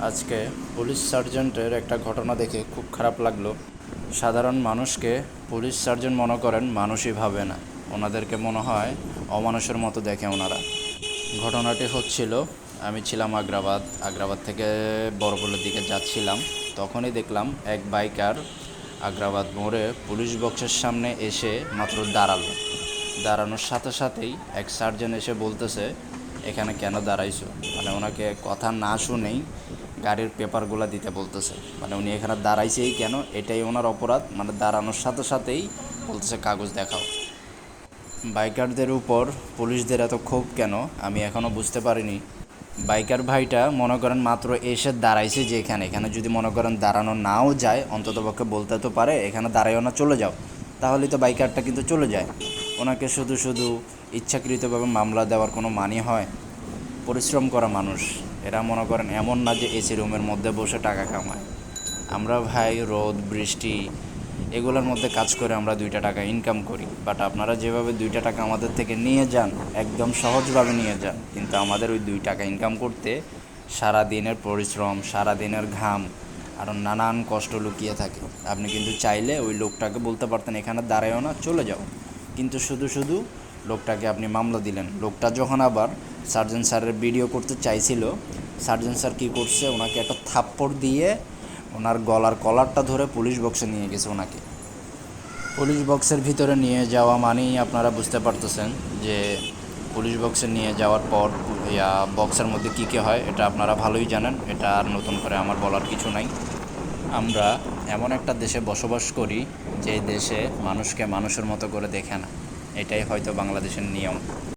আজকে পুলিশ সার্জেন্টের একটা ঘটনা দেখে খুব খারাপ লাগলো। সাধারণ মানুষকে পুলিশ সার্জেন্ট মনে করেন, মানুষই ভাবে না, ওনাদেরকে মনে হয় অমানুষের মতো দেখে ওনারা। ঘটনাটি হচ্ছিল, আমি ছিলাম আগ্রাবাদ থেকে বড়পল্লির দিকে যাচ্ছিলাম। তখনই দেখলাম এক বাইকার আগ্রাবাদ মোড়ে পুলিশ বক্সের সামনে এসে মাত্র দাঁড়ানোর সাথে সাথেই এক সার্জেন্ট এসে বলতেছে, এখানে কেন দাঁড়াইছো? মানে ওনাকে কথা না শুনেই গাড়ির পেপারগুলো দিতে বলতেছে। মানে উনি এখানে দাঁড়াইছেই কেন, এটাই ওনার অপরাধ। মানে দাঁড়ানোর সাথে সাথেই বলতেছে কাগজ দেখাও। বাইকারদের উপর পুলিশদের এত ক্ষোভ কেন আমি এখনও বুঝতে পারিনি। বাইকার ভাইটা মনে করেন মাত্র এসে দাঁড়াইছে, যে এখানে যদি মনে করেন দাঁড়ানো নাও যায়, অন্ততপক্ষে বলতে তো পারে এখানে দাঁড়াইও না, চলে যাও। তাহলেই তো বাইকারটা কিন্তু চলে যায়। ওনাকে শুধু শুধু ইচ্ছাকৃতভাবে মামলা দেওয়ার কোনো মানে হয়? পরিশ্রম করা মানুষ এরা, মনে করেন এমন না যে এসি রুমের মধ্যে বসে টাকা কামায়। আমরা ভাই রোদ বৃষ্টি এগুলোর মধ্যে কাজ করে আমরা 2টা টাকা ইনকাম করি। বাট আপনারা যেভাবে 2টা টাকা আমাদের থেকে নিয়ে যান, একদম সহজভাবে নিয়ে যান, কিন্তু আমাদের ওই 2 টাকা ইনকাম করতে সারা দিনের পরিশ্রম, সারা দিনের ঘাম আরও নানান কষ্ট লুকিয়ে থাকে। আপনি কিন্তু চাইলে ওই লোকটাকে বলতে পারতেন এখানে দাঁড়ায়ও না, চলে যাও, কিন্তু শুধু শুধু লোকটাকে আপনি মামলা দিলেন। লোকটা যখন আবার সার্জেন্ট স্যারের ভিডিও করতে চাইছিল, সার্জেন্ট স্যার কী করছে, ওনাকে একটা থাপ্পড় দিয়ে ওনার গলার কলারটা ধরে পুলিশ বক্সে নিয়ে গেছে ওনাকে। পুলিশ বক্সের ভিতরে নিয়ে যাওয়া মানেই আপনারা বুঝতে পারতেছেন যে পুলিশ বক্সে নিয়ে যাওয়ার পর বক্সের মধ্যে কী কী হয়, এটা আপনারা ভালোই জানেন। এটা আর নতুন করে আমার বলার কিছু নাই। আমরা এমন একটা দেশে বসবাস করি যে দেশে মানুষকে মানুষের মতো করে দেখে না। এটাই হয়তো বাংলাদেশের নিয়ম।